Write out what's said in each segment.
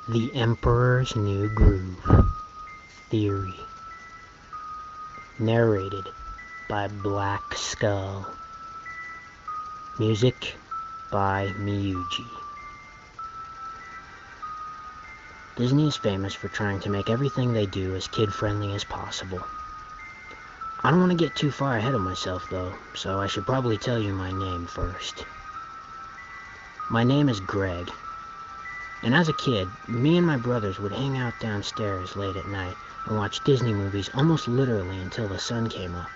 The Emperor's New Groove Theory. Narrated by Black Skull. Music by myuuji. Disney is famous for trying to make everything they do as kid-friendly as possible. I don't want to get too far ahead of myself though, so I should probably tell you my name first. My name is Greg, and as a kid, me and my brothers would hang out downstairs late at night and watch Disney movies almost literally until the sun came up.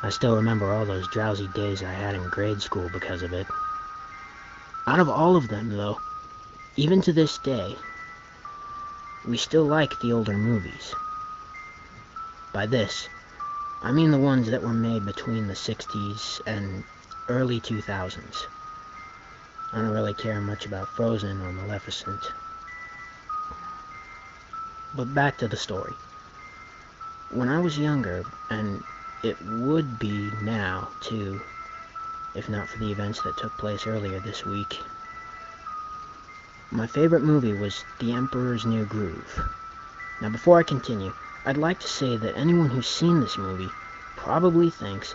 I still remember all those drowsy days I had in grade school because of it. Out of all of them though, even to this day, we still like the older movies. By this, I mean the ones that were made between the 60s and early 2000s. I don't really care much about Frozen or Maleficent. But back to the story. When I was younger, and it would be now too, if not for the events that took place earlier this week, my favorite movie was The Emperor's New Groove. Now before I continue, I'd like to say that anyone who's seen this movie probably thinks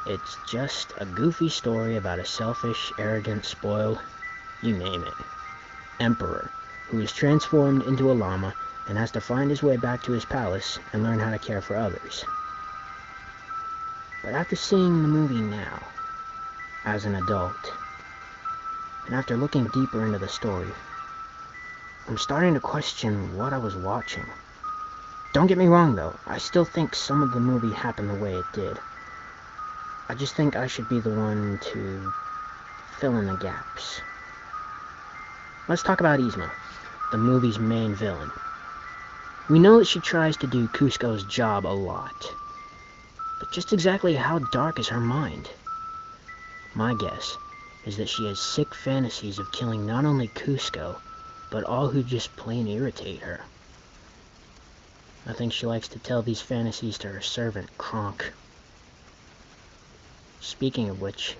it's just a goofy story about a selfish, arrogant, spoiled, you name it, emperor who is transformed into a llama and has to find his way back to his palace and learn how to care for others. But after seeing the movie now, as an adult, and after looking deeper into the story, I'm starting to question what I was watching. Don't get me wrong though, I still think some of the movie happened the way it did. I just think I should be the one to fill in the gaps. Let's talk about Yzma, the movie's main villain. We know that she tries to do Kuzco's job a lot, but just exactly how dark is her mind? My guess is that she has sick fantasies of killing not only Kuzco, but all who just plain irritate her. I think she likes to tell these fantasies to her servant, Kronk. Speaking of which,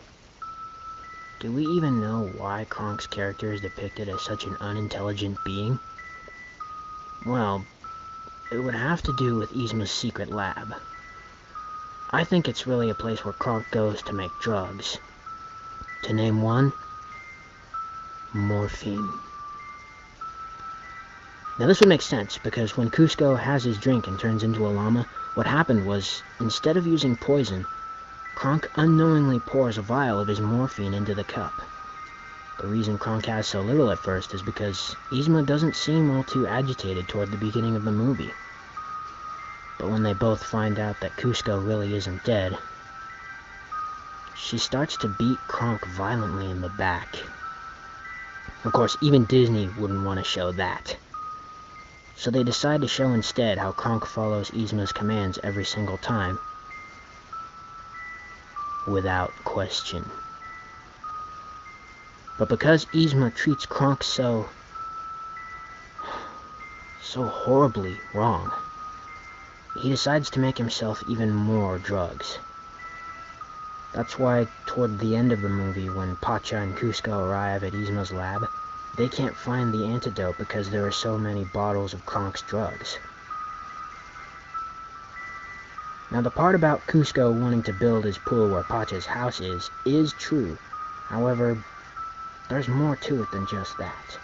do we even know why Kronk's character is depicted as such an unintelligent being? Well, it would have to do with Yzma's secret lab. I think it's really a place where Kronk goes to make drugs. To name one, morphine. Now this would make sense, because when Kuzco has his drink and turns into a llama, what happened was, instead of using poison, Kronk unknowingly pours a vial of his morphine into the cup. The reason Kronk has so little at first is because Yzma doesn't seem all too agitated toward the beginning of the movie. But when they both find out that Kuzco really isn't dead, she starts to beat Kronk violently in the back. Of course, even Disney wouldn't want to show that. So they decide to show instead how Kronk follows Yzma's commands every single time, without question. But because Yzma treats Kronk so horribly wrong, he decides to make himself even more drugs. That's why toward the end of the movie, when Pacha and Kuzco arrive at Yzma's lab, they can't find the antidote because there are so many bottles of Kronk's drugs. Now the part about Kuzco wanting to build his pool where Pacha's house is true. However, there's more to it than just that.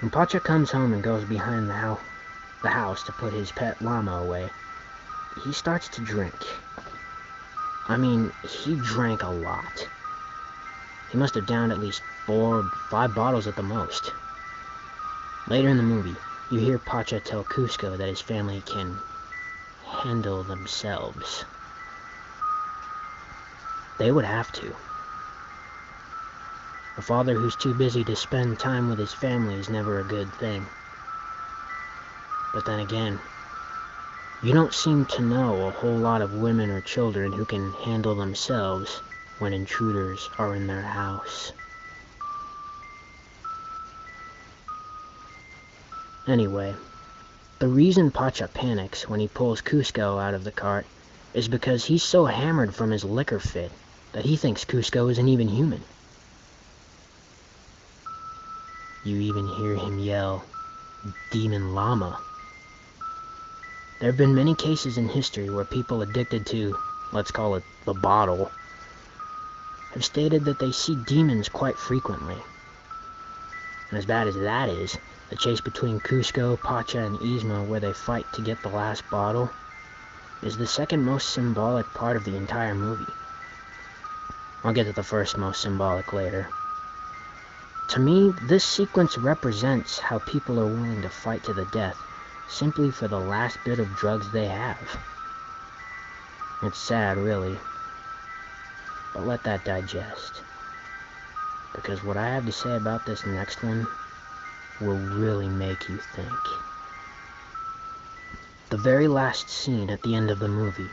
When Pacha comes home and goes behind the house to put his pet llama away, he starts to drink. I mean, he drank a lot. He must have downed at least 4 or 5 bottles at the most. Later in the movie, you hear Pacha tell Kuzco that his family can handle themselves. They would have to. A father who's too busy to spend time with his family is never a good thing. But then again, you don't seem to know a whole lot of women or children who can handle themselves when intruders are in their house. Anyway, the reason Pacha panics when he pulls Kuzco out of the cart is because he's so hammered from his liquor fit that he thinks Kuzco isn't even human. You even hear him yell, "Demon Llama." There have been many cases in history where people addicted to, let's call it, the bottle, have stated that they see demons quite frequently. And as bad as that is, the chase between Cusco, Pacha, and Yzma where they fight to get the last bottle is the second most symbolic part of the entire movie. I'll get to the first most symbolic later. To me, this sequence represents how people are willing to fight to the death simply for the last bit of drugs they have. It's sad, really, but let that digest, because what I have to say about this next one will really make you think. The very last scene at the end of the movie,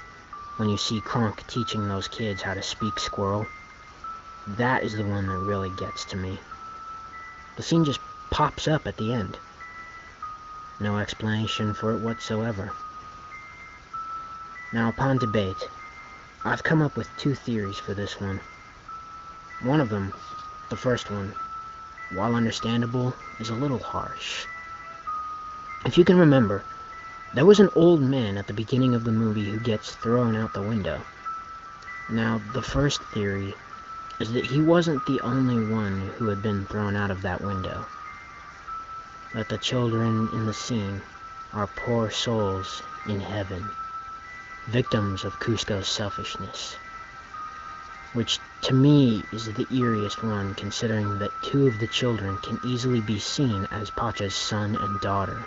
when you see Kronk teaching those kids how to speak squirrel, that is the one that really gets to me. The scene just pops up at the end. No explanation for it whatsoever. Now, upon debate, I've come up with two theories for this one. One of them, the first one, while understandable, is a little harsh. If you can remember, there was an old man at the beginning of the movie who gets thrown out the window. Now, the first theory is that he wasn't the only one who had been thrown out of that window. That the children in the scene are poor souls in heaven, victims of Cusco's selfishness. Which, to me, is the eeriest one, considering that two of the children can easily be seen as Pacha's son and daughter.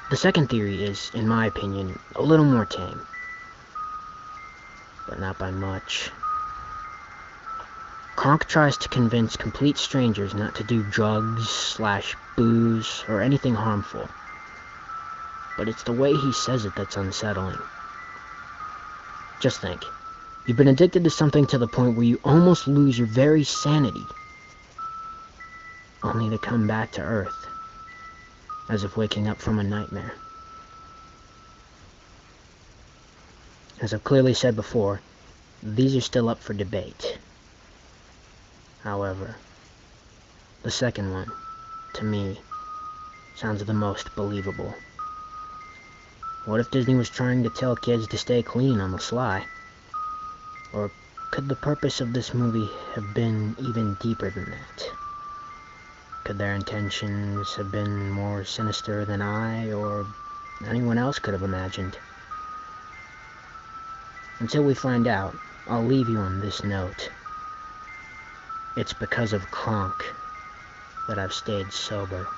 The second theory is, in my opinion, a little more tame, but not by much. Kronk tries to convince complete strangers not to do drugs, booze, or anything harmful. But it's the way he says it that's unsettling. Just think, you've been addicted to something to the point where you almost lose your very sanity, only to come back to Earth, as if waking up from a nightmare. As I've clearly said before, these are still up for debate. However, the second one, to me, sounds the most believable. What if Disney was trying to tell kids to stay clean on the sly? Or could the purpose of this movie have been even deeper than that? Could their intentions have been more sinister than I or anyone else could have imagined? Until we find out, I'll leave you on this note. It's because of Kronk that I've stayed sober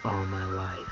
all my life.